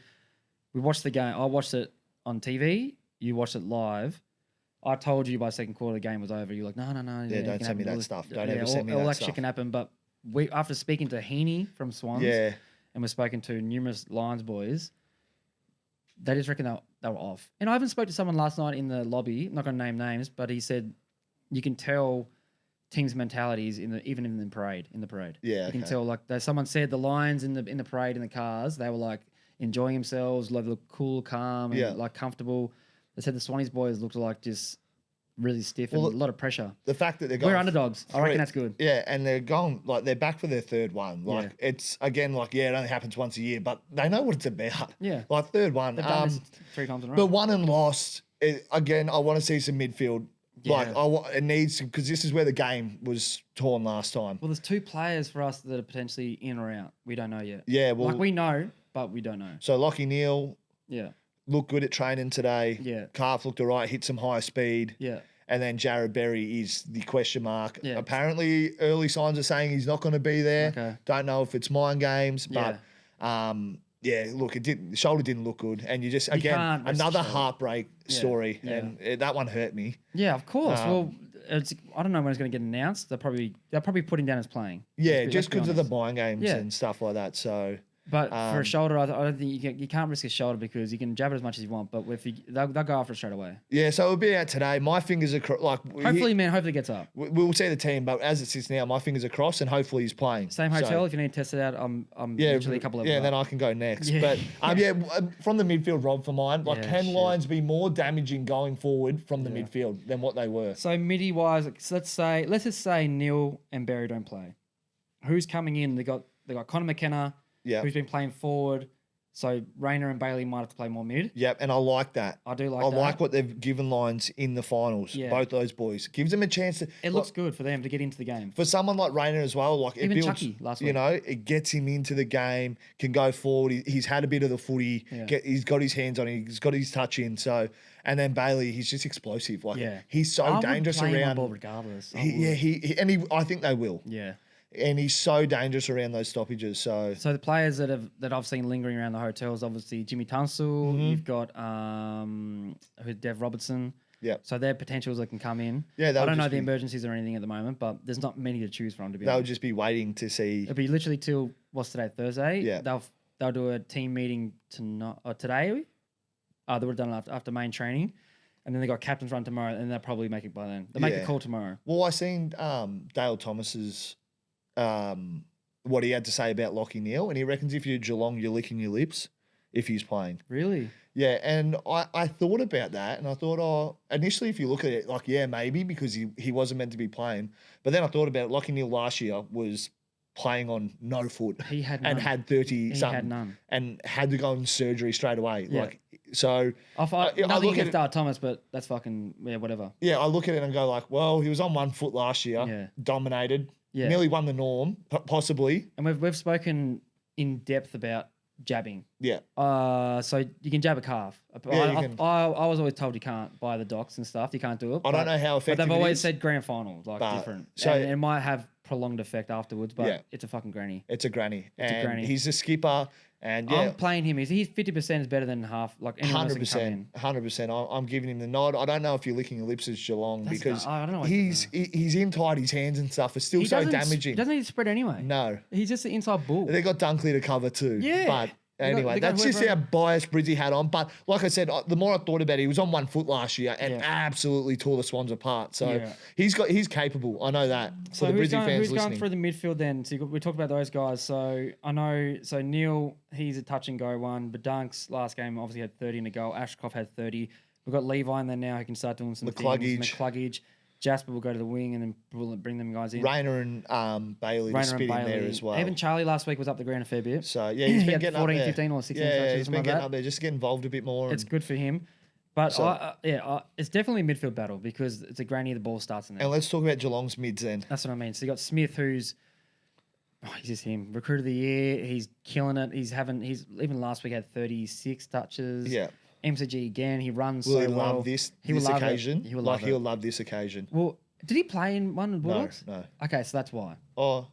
we watched the game. I watched it on TV. You watched it live. I told you by second quarter the game was over. You're like, no. Yeah, don't send me that stuff. Don't ever send me that stuff. All that shit can happen. But after speaking to Heaney from Swans, and we've spoken to numerous Lions boys, they just reckon they were off. And I even spoke to someone last night in the lobby, I'm not going to name names, but he said you can tell teams' mentalities even in the parade. Yeah, you can tell. Like someone said, the Lions in the parade in the cars, they were like enjoying themselves, like look cool, calm, and like comfortable. They said the Swannies boys looked like just really stiff and a lot of pressure. The fact that we're underdogs, I reckon that's good. Yeah, and they're back for their third one. Like it's again like it only happens once a year, but they know what it's about. Yeah, like third one. They've done this 3 times in a row. But won and lost. Again, I want to see some midfield. Yeah. Like it needs, because this is where the game was torn last time. Well, there's 2 players for us that are potentially in or out. We don't know yet. Yeah, well, like we know, but we don't know. So Lockie Neal, looked good at training today. Yeah, Calf looked alright, hit some high speed. Yeah. And then Jared Berry is the question mark. Yeah. Apparently, early signs are saying he's not going to be there. Okay. Don't know if it's mind games, but look, the shoulder didn't look good, and again another heartbreak story, and that one hurt me. Yeah, of course. Well, I don't know when it's going to get announced. They'll probably put him down as playing. Yeah, just because of the mind games and stuff like that. So. But for a shoulder, I don't think you can't risk a shoulder because you can jab it as much as you want. But they'll go after it straight away. Yeah, so it'll be out today. My fingers are hopefully it gets up. We'll see the team, but as it sits now, my fingers are crossed, and hopefully he's playing. Same hotel. If you need to test it out, I'm literally a couple of and then I can go next. Yeah. But from the midfield, Rob, for mine, can Lions be more damaging going forward from the midfield than what they were? So midi wise, let's just say Neil and Berry don't play. Who's coming in? They got Connor McKenna. Yeah. Who's been playing forward. So Rayner and Bailey might have to play more mid. Yep, and I like that. I do like I that. like what they've given lines in the finals. Yeah. Both those boys gives them a chance to. It looks good for them to get into the game. For someone like Rayner as well, like it Even builds. Chucky last week. You know, it gets him into the game. Can go forward. He's had a bit of the footy. Yeah. He's got his hands on it. He's got his touch in. So, and then Bailey, he's just explosive. Like he's so I would dangerous play him on around. ball regardless. I think they will. Yeah. And he's so dangerous around those stoppages. So the players that I've seen lingering around the hotels, obviously Jimmy Tunstall. You've got who's Dev Robertson. yeah, So they're potentials that can come in. Yeah, I they'll don't know just the be- emergencies or anything at the moment, but there's not many to choose from. To be they'll honest, just be waiting to see. it'll be literally till what's today, Thursday. Yeah. They'll do a team meeting tonight or today. They would have done it after main training, and then they got captains run tomorrow, and they'll probably make it by then. They'll make the Yeah. call tomorrow. Well, I seen Dale Thomas's what he had to say about Lockie Neal, and he reckons if you're Geelong, you're licking your lips if he's playing. Really? Yeah, and I thought about that, and I thought, oh, initially if you look at it, like, yeah, maybe because he wasn't meant to be playing. But then I thought about it. Lockie Neal last year was playing on no foot. He had and none. had 30 He something. had none. And had to go in surgery straight away. Yeah. Like, so I look nothing at against it- Dale Thomas, but that's fucking whatever. yeah, I look at it and go like, well, he was on 1 foot last year, Yeah. dominated, Yeah. nearly won the norm, possibly. And we've spoken in depth about jabbing. Yeah. So you can jab a calf. Yeah, you can. I was always told you can't buy the docs and stuff. You can't do it. I don't know how But effective they've it always is. said grand final, like But- different. so- And it might have prolonged effect afterwards, but Yeah. it's a fucking granny. It's a granny. It's a and granny. he's a skipper. And yeah, I'm playing him. He's 50% is better than half. Like anyone else that can come in. 100%. I'm giving him the nod. I don't know if you're licking your lips as Geelong That's because I don't know what he's in tight. His hands and stuff are still He so doesn't damaging. He doesn't need to spread anyway. No, He's just the inside bull. they got Dunkley to cover too. Yeah. but They got- anyway, they got that's just whoever- how biased Brizzy had on. But like I said, the more I thought about it, he was on 1 foot last year and Yeah. absolutely tore the Swans apart. So Yeah. he's capable. I know that. So For the who's Brizzy going, fans who's going listening. through the midfield then? So we talked about those guys. So I know. So Neil, he's a touch and go one. But Dunks last game obviously had 30 in a goal. Ashcroft had 30. We've got Levi in there now who can start doing some McCluggage. things. McCluggage. Jasper will go to the wing and then we'll bring them guys in. Rayner and Bailey to Rayner spit and in there Bailey. as well. Even Charlie last week was up the ground a fair bit. So yeah, he's He been had getting 14, up there. 15 or 16 Yeah, touches, he's something been like getting that. up there just to get involved a bit more. It's and, good for him. But So- it's definitely a midfield battle because it's a granny. The ball starts in there. and let's talk about Geelong's mids then. That's what I mean. So you got Smith, who's he's just him, recruit of the year. He's killing it. He's even last week had 36 touches. Yeah. MCG again. He runs Will so he well. love this He will love it. occasion? He will like love he'll it. love this occasion. Well, did he play in one of the No, Bulldogs? no. Okay, so that's why. Oh,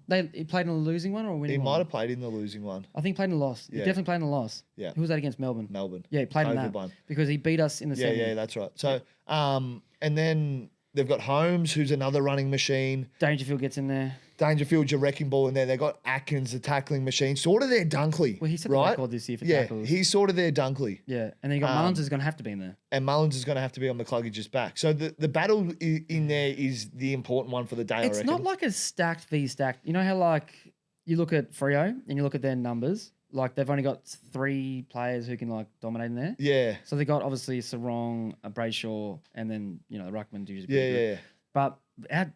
He played in a losing one or a winning he one? might have played in the losing one. I think he played in a loss. He Yeah. definitely played in a loss. Yeah. Who was that against Melbourne? Melbourne. Yeah, he played in COVID that one. because he beat us in the Yeah, semi. yeah, that's right. So, and then they've got Holmes, who's another running machine. Dangerfield gets in there. Dangerfield's your wrecking ball in there. They've got Atkins, the tackling machine. Sort of their Dunkley. Well, he set the right? record this year for Yeah, tackles. he's sort of their Dunkley. Yeah, and then you got Mullins is going to have to be in there. And Mullins is going to have to be on McCluggage's back. So the battle in there is the important one for the day, I It's reckon. not like a stacked v stacked. You know how like you look at Freo and you look at their numbers. Like they've only got 3 players who can like dominate in there. Yeah, So they got obviously Sarong, Brayshaw, and then the Ruckman dudes. are pretty yeah, good. yeah. But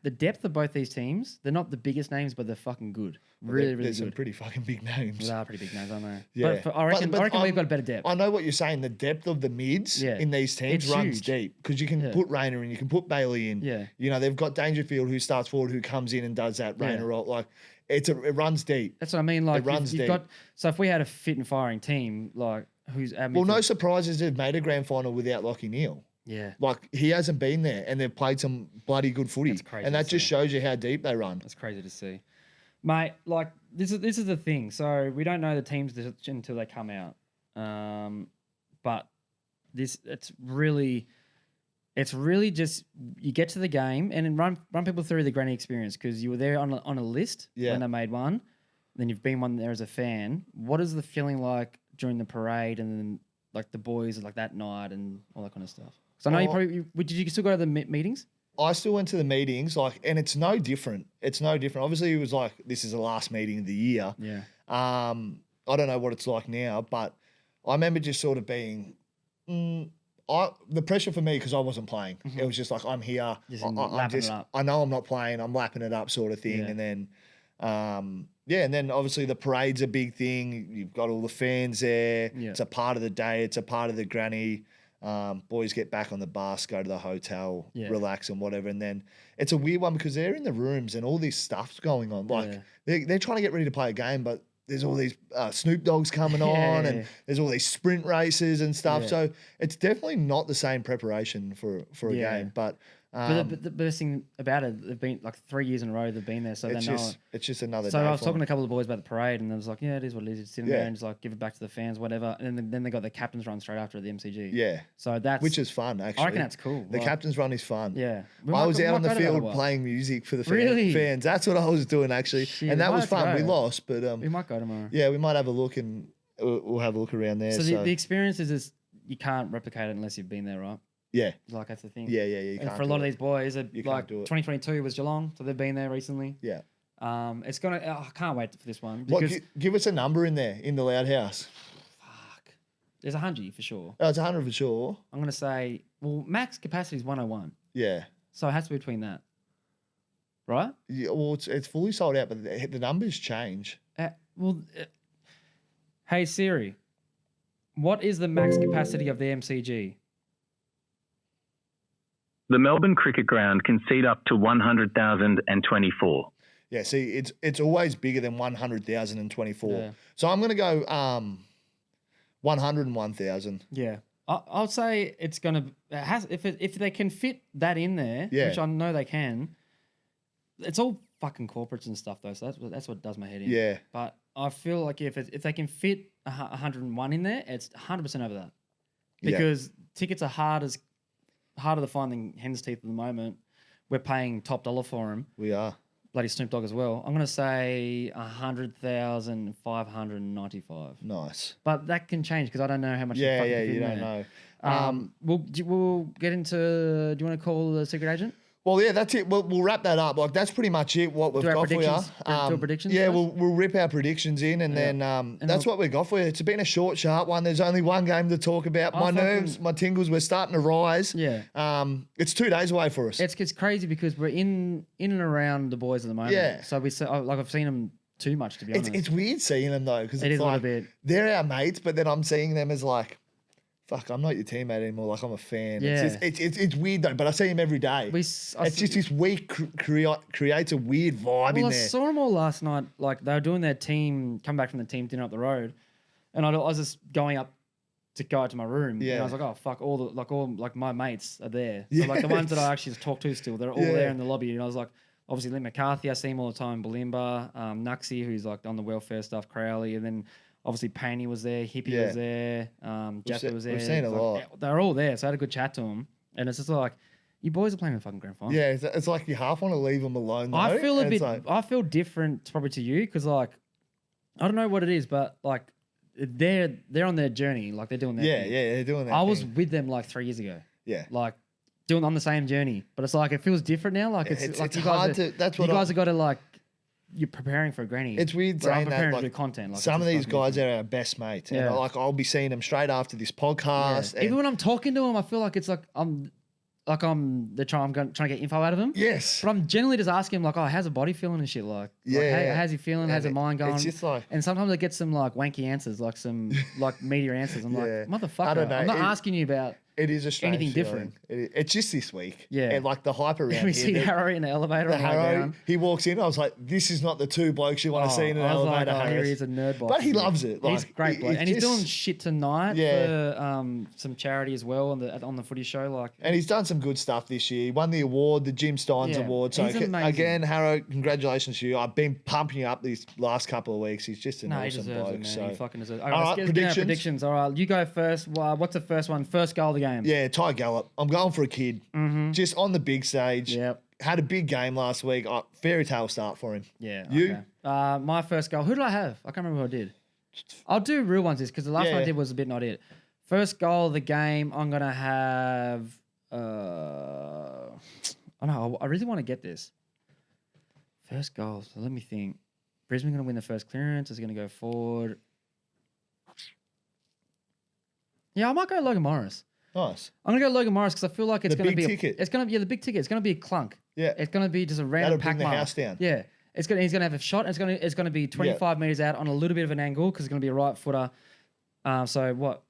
the depth of both these teams, they're not the biggest names, but they're fucking good. Really, really There's some good. pretty fucking big names. They are pretty big names, aren't they? Yeah. But I reckon, But I reckon I'm- we've got a better depth. I know what you're saying. The depth of the mids Yeah. in these teams It's runs huge. deep because you can Yeah. put Rayner in, you can put Bailey in. Yeah. You know, they've got Dangerfield who starts forward, who comes in and does that Yeah. Rayner role. Like it runs deep. That's what I mean. Like runs you've deep. got. So if we had a fit and firing team, like who's our Well, no midfield- surprises they've made a grand final without Lockie Neal. Yeah, Like he hasn't been there, and they've played some bloody good footy, That's crazy and that to just see. shows you how deep they run. that's crazy to see, mate. Like this is the thing. So we don't know the teams until they come out. But it's really just you get to the game and then run people through the granny experience because you were there on a list Yeah. when they made one. Then you've been one there as a fan. What is the feeling like during the parade and then like the boys like that night and all that kind of stuff? So I know did you still go to the meetings? I still went to the meetings, and it's no different. It's no different. Obviously, it was like this is the last meeting of the year. Yeah. I don't know what it's like now, but I remember just sort of being, the pressure for me because I wasn't playing. It was just like I'm here. Just I'm lapping it just, up. I know I'm not playing. I'm lapping it up, sort of thing. Yeah. And then Yeah, and then obviously the parade's a big thing. You've got all the fans there. Yeah. It's a part of the day. It's a part of the granny. Boys get back on the bus, go to the hotel, Yeah. relax and whatever. And then it's a weird one because they're in the rooms and all this stuff's going on. Like they're trying to get ready to play a game, but there's all these Snoop Dogs coming on and there's all these sprint races and stuff. Yeah. So it's definitely not the same preparation for a game. But But the best thing about it, they've been like 3 years in a row they've been there, so they know it. it's just another So day. I was for talking to them. a couple of the boys about the parade, and they was like, "Yeah, it is what it is. It's sitting Yeah. there and just like give it back to the fans, whatever." And then they got the captain's run straight after the MCG. Yeah. So that's Which is fun, actually. I reckon that's cool. The Like, captain's run is fun. Yeah, I was out on the go to that a field while. playing music for the Really? fans. That's what I was doing, actually. Shit, and that we was might have fun. to We go. lost, but We might go tomorrow. yeah, we might have a look and we'll have a look around there. So So, the experience is just, you can't replicate it unless you've been there, right? yeah, Like that's the thing. yeah. You And can't for a do lot of it. these boys, You can't like do it. 2022 was Geelong, so they've been there recently. Yeah. It's gonna. I can't wait for this one What, because give us a number in there, in the loud house. fuck, there's 100 for sure. Oh, it's 100 for sure. I'm gonna say, well, max capacity is 101, Yeah. so it has to be between that, right? Yeah, well, it's fully sold out, but the numbers change. Well, hey Siri, what is the max capacity of the MCG? The Melbourne Cricket Ground can seat up to 100,024. Yeah, see, it's always bigger than 100,024. Yeah. So I'm going to go 101,000. Yeah, I'll say it's gonna. It has if they can fit that in there, Yeah. which I know they can. It's all fucking corporates and stuff though, so that's what does my head in. Yeah. But I feel like if they can fit 101 in there, it's 100% over that. Yeah. Because tickets are harder to find than hen's teeth at the moment. We're paying top dollar for them. We are. Bloody Snoop Dogg as well. I'm gonna say 100,595. Nice. But that can change because I don't know how much. Yeah, fucking yeah, fit you in don't there. know. We'll get into. Do you want to call the secret agent? Well, yeah, that's it. We'll wrap that up. Like, that's pretty much it, what we've Do our got for you. predictions? Do our predictions Yeah, first? we'll rip our predictions in, and then that's what we've got for you. It's been a short, sharp one. There's only one game to talk about. My nerves, my tingles, we're starting to rise. Yeah. It's 2 days away for us. It's crazy because we're in and around the boys at the moment. Yeah. So I've seen them too much to be honest. It's weird seeing them, though, because It it's is a like, little bit. they're our mates, but then I'm seeing them as like, fuck, I'm not your teammate anymore. Like, I'm a fan. Yeah. It's weird, though, but I see him every day. It's just this week creates a weird vibe in I there. saw them all last night. Like they were doing their team, come back from the team dinner up the road, and I was just going up to go out to my room. Yeah. And I was like, oh fuck, all my mates are there. So like the ones that I actually talk to still, they're all there in the lobby. And I was like, obviously Lee McCarthy, I see him all the time. Balimba, Nuxie, who's like on the welfare stuff, Crowley, and then obviously Paney was there, Hippie was there, Jaffa was there. We've seen a lot. They're all there, so I had a good chat to them, and it's just like, you boys are playing the fucking grand final. Yeah, it's like you half want to leave them alone. Though, I feel and it's like, I feel different probably to you because like I don't know what it is, but like they're on their journey, like they're doing their thing. they're doing that. I was thing. with them like 3 years ago, Yeah. like doing on the same journey, but it's like it feels different now. Like it's like it's you hard guys to. That's you what guys have got to like you're preparing for a granny. It's weird but I'm saying that. preparing Like, to do content. Like, some it's of these fucking guys different. are our best mates, and Yeah. like I'll be seeing them straight after this podcast. Yeah. Even when I'm talking to them, I feel like it's like I'm trying to get info out of him. yes, But I'm generally just asking him like, oh, how's the body feeling and shit like? Yeah, Like, hey, yeah. how's he feeling? How's And the mind going? it's just like- and sometimes I get some like wanky answers, like some like media answers. I'm Yeah. like, motherfucker, I don't know. I'm not asking you about. it is a strange anything feeling. different. It's just this week. Yeah. and like the hype around We here. see the- Harry in the elevator. the on the way Harrow, down. he walks in. I was like, "This is not the two blokes you want to see in an I was elevator." like, oh, here Harris. he is, a nerd box. But he loves it. He's Like, great, bloke. And he's just- doing shit tonight Yeah. for some charity as well on the footy show. Like, And he's done some good stuff this year. He won the award, the Jim Steins Yeah, Award. So he's amazing. again, Harrow, congratulations to you. I've been pumping you up these last couple of weeks. He's just an no, he awesome deserves bloke. it, man. So He fucking deserves it. All right, let's get our predictions? predictions. All right, you go first. What's the first one? First goal of the game. yeah, Ty Gallop. I'm going for a kid. Mm-hmm. Just on the big stage. Yep. Had a big game last week. Fairy tale start for him. Yeah. You? Okay. My first goal. Who did I have? I can't remember who I did. I'll do real ones this because the last one I Yeah. did was a bit not it. First goal of the game. I'm gonna have. I know. I really want to get this. First goal. So let me think. Brisbane gonna win the first clearance. Is gonna go forward. Yeah, I might go Logan Morris. Nice. I'm gonna go Logan Morris because I feel like it's The gonna big be ticket. It's gonna be the big ticket. It's gonna be a clunk. Yeah. It's gonna be just a random That'll pack bring the mark. house down. Yeah, He's going to have a shot. And it's going to be 25 meters out on a little bit of an angle because it's going to be a right footer. So what?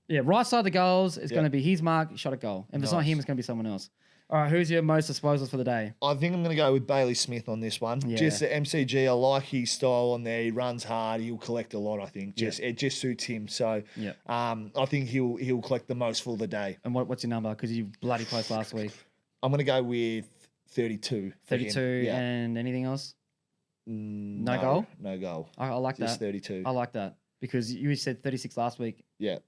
Yeah, right side of the goals is going to be his mark, shot at goal. And if it's not him, it's going to be someone else. All right, who's your most disposals for the day? I think I'm going to go with Bailey Smith on this one. Yeah. Just the MCG, I like his style on there. He runs hard. He'll collect a lot, I think. It just suits him. So I think he'll collect the most for the day. And what's your number? Because you bloody close last week. I'm going to go with 32. 32 and anything else? No goal? No goal. I like Just that. 32. I like that because you said 36 last week. Yeah.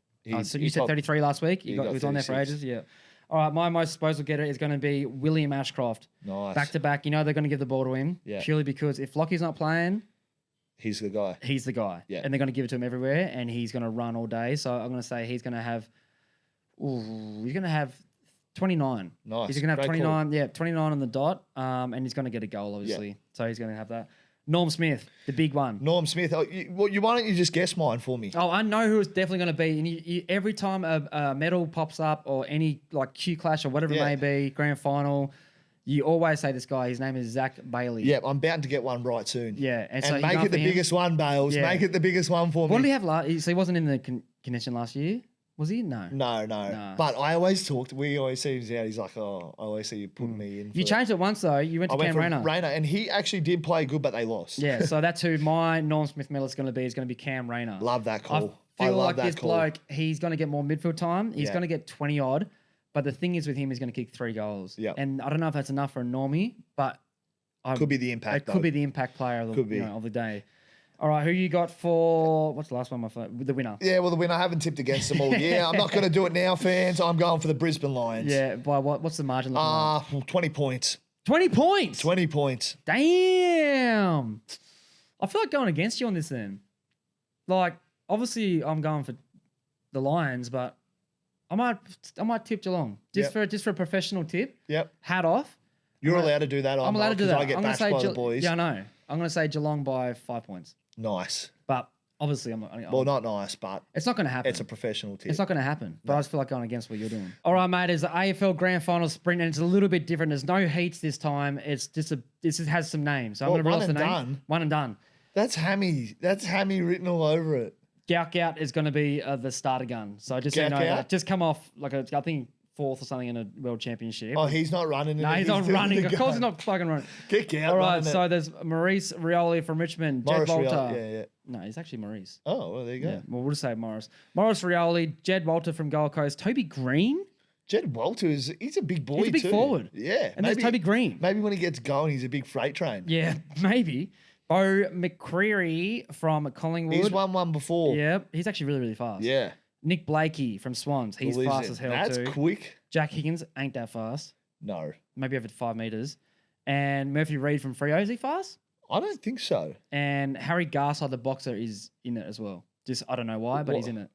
So you said 33 last week. He was on there for ages. Yeah. All right, my most disposal getter is going to be William Ashcroft. Nice. Back to back. You know they're going to give the ball to him purely because if Lockie's not playing, he's the guy. He's the guy. Yeah. And they're going to give it to him everywhere, and he's going to run all day. So I'm going to say he's going to have 29. Nice. He's going to have Great 29. Call. Yeah, 29 on the dot. And he's going to get a goal, obviously. Yeah. So he's going to have that. Norm Smith, the big one. Norm Smith. Why don't you just guess mine for me? Oh, I know who it's definitely going to be. And every time a medal pops up or any like Q Clash or whatever it may be, grand final, you always say this guy. His name is Zach Bailey. Yeah, I'm bound to get one right soon. Yeah. And so make it the biggest one, Bales. Yeah. Make it the biggest one for me. What did he have last? So he wasn't in the contention last year? Was he? No. No. But I always we always see him out. He's like, oh, I always see you putting me in. You changed it once, though. You went to Cam Rayner. And he actually did play good, but they lost. Yeah, so that's who my Norm Smith medal is going to be. Is going to be Cam Rayner. Love that call. I feel like this bloke, he's going to get more midfield time. He's going to get 20-odd. But the thing is with him, he's going to kick 3 goals. Yeah. And I don't know if that's enough for a normie, but... Could be the impact, It could be the impact player of the day. All right, who you got for... What's the last one, my friend? The winner. Yeah, well, the winner. I haven't tipped against them all. Yeah, I'm not going to do it now, fans. I'm going for the Brisbane Lions. Yeah, by what? What's the margin looking like? 20 points. 20 points? 20 points. Damn. I feel like going against you on this then. Like, obviously, I'm going for the Lions, but I might tip Geelong. Just for a professional tip. Yep. Hat off. You're allowed to do that. I'm allowed to do that. I get bashed by the boys. Yeah, I know. I'm going to say Geelong by 5 points. Nice. But obviously, well, not nice, but it's not going to happen. It's a professional tip. It's not going to happen. But I just feel like going against what you're doing. All right, mate. It's the AFL Grand Final sprint, and it's a little bit different. There's no heats this time. It has some names. So I'm going to release the name. One and done. That's Hammy. That's Hammy written all over it. Gout is going to be the starter gun. So just so you know, just come off like I think 4th or something in a world championship. Oh, he's not running. No, he's not running. Of course, he's not fucking running. Kick out. All right, so there's Maurice Rioli from Richmond, Jed Walter. Yeah. No, he's actually Maurice. Oh, well, there you go. Yeah, well, we'll just say Maurice Rioli, Jed Walter from Gold Coast, Toby Green. Jed Walter he's a big boy. He's a big forward. Yeah, and there's Toby Green. Maybe when he gets going, he's a big freight train. Yeah, maybe. Bo McCreary from Collingwood. He's won one before. Yeah, he's actually really, really fast. Yeah. Nick Blakey from Swans. He's fast as hell That's too. That's quick. Jack Higgins ain't that fast. No. Maybe over 5 meters. And Murphy Reid from Freo, is he fast? I don't think so. And Harry Garside, the boxer, is in it as well. Just I don't know why, but he's in it.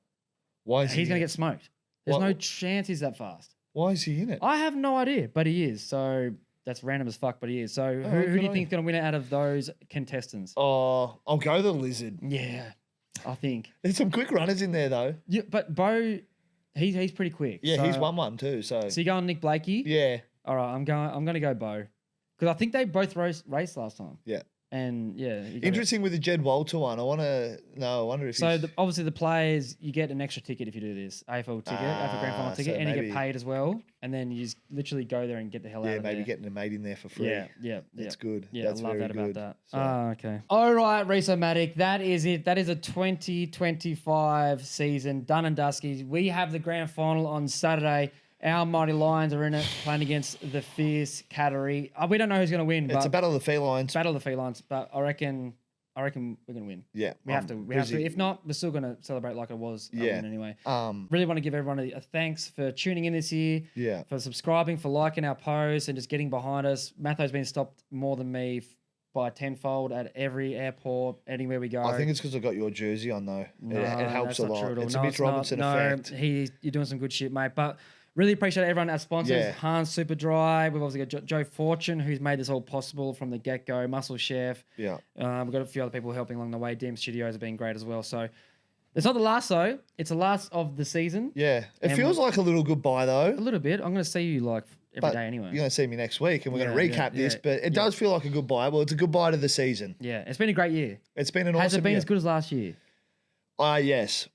Why is he? He's going to get smoked. There's no chance he's that fast. Why is he in it? I have no idea, but he is. So that's random as fuck, but he is. So who do you think is going to win it out of those contestants? Oh, I'll go the Lizard. Yeah, I think. There's some quick runners in there though. Yeah, but Bo, he's pretty quick. Yeah, he's won one too. So you going Nick Blakey? Yeah. All right, I'm going to go Bo because I think they both raced last time. Yeah. And yeah, interesting with the Jed Walter one. I wonder if. So obviously the players, you get an extra ticket if you do this AFL ticket, AFL Grand Final ticket, and you get paid as well. And then you just literally go there and get the hell out of there. Yeah, maybe getting a mate in there for free. Yeah, that's good. Yeah, that's I love very that good. about that. Okay. All right, Rhys-O-Matic, that is it. That is a 2025 season done and dusty. We have the Grand Final on Saturday. Our mighty Lions are in it, playing against the fierce Cattery. We don't know who's going to win. It's a battle of the felines. Battle of the felines, but I reckon we're going to win. Yeah, we have to. We have to. If not, we're still going to celebrate like it was. Yeah. Anyway. Really want to give everyone a thanks for tuning in this year. Yeah. For subscribing, for liking our posts, and just getting behind us. Matho's been stopped more than me by tenfold at every airport, anywhere we go. I think it's because I got your jersey on though. No, it helps a lot. It's a Mitch Robinson effect. No, you're doing some good shit, mate. But really appreciate everyone as sponsors. Yeah. Hans Super Dry. We've obviously got Joe Fortune, who's made this all possible from the get-go. Muscle Chef. Yeah. We've got a few other people helping along the way. DM Studios have been great as well. So it's not the last, though. It's the last of the season. Yeah. It feels like a little goodbye, though. A little bit. I'm going to see you like every day anyway. You're going to see me next week, and we're going Yeah, to recap this. yeah, But it does feel like a goodbye. Well, it's a goodbye to the season. Yeah, it's been a great year. It's been an Has awesome it been year. as good as last year? Yes.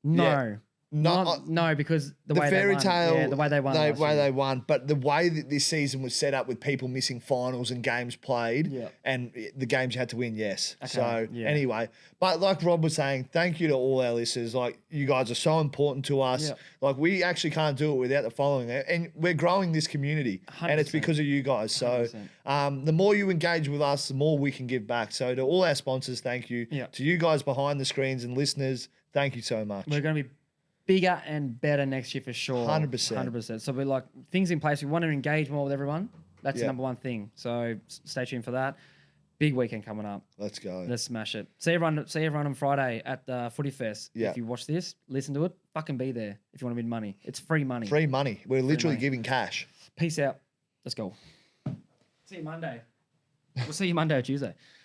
No. Yeah. No, because the way fairy they won. tale, Yeah, the way they won. last year. they won, but the way that this season was set up with people missing finals and games played, Yeah. and the games you had to win, yes. Okay, So yeah. anyway, but like Rob was saying, thank you to all our listeners. Like, you guys are so important to us. Yeah. Like, we actually can't do it without the following, and we're growing this community, and it's 100%. because of you guys. So 100%. the more you engage with us, the more we can give back. So to all our sponsors, thank you. Yeah. To you guys behind the screens and listeners, thank you so much. We're going to be bigger and better next year for sure. 100%. 100%. So we're like things in place. We want to engage more with everyone. That's the Yeah. number one thing. So stay tuned for that. Big weekend coming up. Let's go. Let's smash it. See everyone on Friday at the Footy Fest. Yeah. If you watch this, listen to it. Fucking be there if you want to win money. It's free money. Free money. We're literally money. giving cash. Peace out. Let's go. See you Monday. We'll see you Monday or Tuesday.